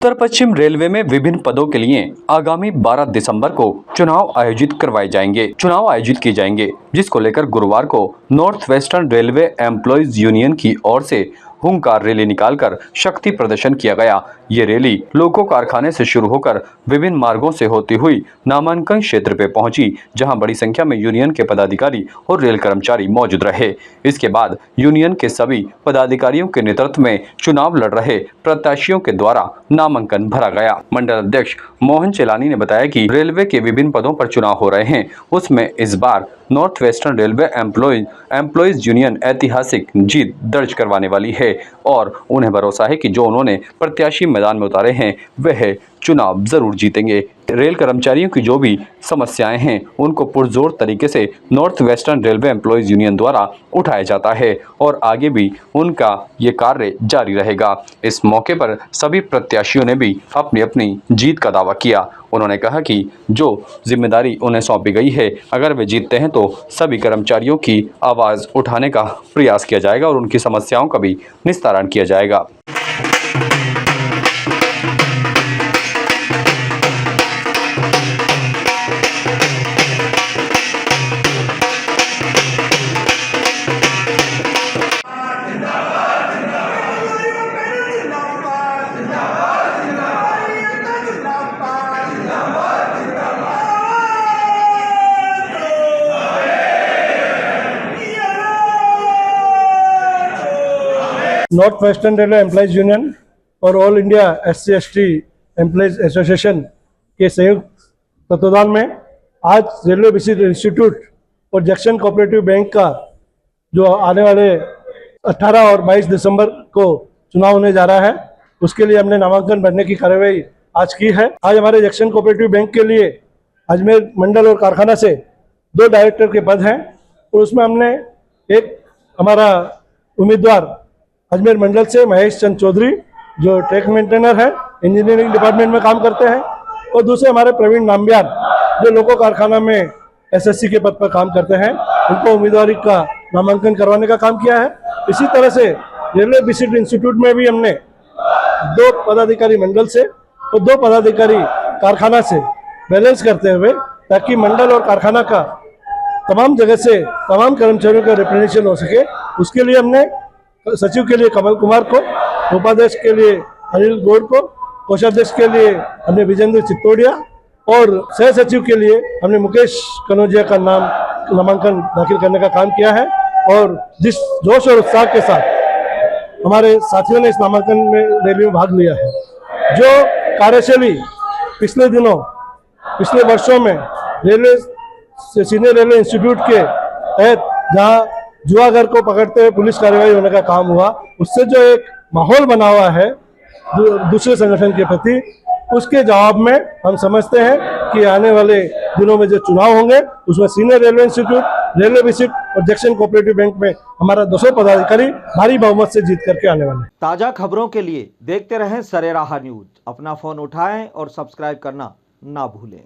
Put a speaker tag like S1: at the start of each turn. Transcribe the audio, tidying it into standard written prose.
S1: उत्तर पश्चिम railway में विभिन्न पदों के लिए आगामी 12 दिसंबर को चुनाव आयोजित करवाए जाएंगे। चुनाव आयोजित किए जाएंगे, जिसको लेकर गुरुवार को north western railway employees union की ओर से हुंकार रैली निकालकर शक्ति प्रदर्शन किया गया। ये रैली लोको कारखाने से शुरू होकर विभिन्न मार्गों से होती हुई नामांकन क्षेत्र पे पहुंची, जहां बड़ी संख्या में यूनियन के पदाधिकारी और रेल कर्मचारी मौजूद रहे। इसके बाद यूनियन के सभी पदाधिकारियों के नेतृत्व में चुनाव लड़ रहे प्रत्याशियों के द्वारा नामांकन भरा गया। मंडल अध्यक्ष मोहन चेलानी ने बताया कि रेलवे के विभिन्न पदों पर चुनाव हो रहे हैं, उसमें इस बार north western railway employees union ऐतिहासिक जीत दर्ज करवाने वाली है और उन्हें भरोसा है कि जो उन्होंने प्रत्याशी मैदान में उतारे हैं वह चुनाव जरूर जीतेंगे। रेल कर्मचारियों की जो भी समस्याएं हैं उनको पुरजोर तरीके से north western railway employees union द्वारा उठाया जाता है और आगे भी उनका ये कार्य जारी रहेगा। इस मौके पर सभी प्रत्याशियों ने भी अपनी अपनी जीत का दावा किया। उन्होंने कहा कि जो जिम्मेदारी उन्हें सौंपी गई है, अगर वे जीतते हैं तो सभी कर्मचारियों की आवाज़ उठाने का प्रयास किया जाएगा और उनकी समस्याओं का भी निस्तारण किया जाएगा।
S2: North western railway employees union और all India SC/ST employees association के संयुक्त तत्वाधान में आज रेलवे विजिट इंस्टीट्यूट और जैक्सन कोऑपरेटिव बैंक का जो आने वाले 18 और 22 दिसंबर को चुनाव होने जा रहा है, उसके लिए हमने नामांकन भरने की कार्रवाई आज की है। आज हमारे जैक्सन कोऑपरेटिव बैंक के लिए अजमेर मंडल और कारखाना से 2 डायरेक्टर के पद हैं और उसमें हमने एक हमारा उम्मीदवार अजमेर मंडल से महेश चंद चौधरी जो ट्रैक मेंटेनर है, इंजीनियरिंग डिपार्टमेंट में काम करते हैं, और दूसरे हमारे प्रवीण नाम्बियार जो लोको कारखाना में SSC के पद पर काम करते हैं, उनको उम्मीदवारी का नामांकन करवाने का काम किया है। इसी तरह से रेलवे विजिट इंस्टीट्यूट में भी हमने 2 पदाधिकारी मंडल से और 2 पदाधिकारी कारखाना से बैलेंस करते हुए, ताकि मंडल और कारखाना का तमाम जगह से तमाम कर्मचारियों का रिप्रेजेंटेशन हो सके, उसके लिए हमने सचिव के लिए कमल कुमार को, उपाध्यक्ष के लिए अनिल गौड़ को, कोषाध्यक्ष के लिए हमने विजेंद्र चित्तौड़िया और सह सचिव के लिए हमने मुकेश कनौजिया का नामांकन दाखिल करने का काम किया है। और जिस जोश और उत्साह के साथ हमारे साथियों ने इस नामांकन में रैली में भाग लिया है, जो कार्यशैली पिछले वर्षों में सीनियर रेलवे इंस्टीट्यूट के तहत जहाँ जुआगर को पकड़ते हुए पुलिस कार्रवाई होने का काम हुआ, उससे जो एक माहौल बना हुआ है दूसरे संगठन के प्रति, उसके जवाब में हम समझते हैं कि आने वाले दिनों में जो चुनाव होंगे उसमें senior railway institute, railway visit और जैक्सन कोऑपरेटिव बैंक में हमारा 200 पदाधिकारी भारी बहुमत से जीत करके आने वाले हैं।
S3: ताजा खबरों के लिए देखते रहें सरेराह न्यूज। अपना फोन उठाएं और सब्सक्राइब करना ना भूलें।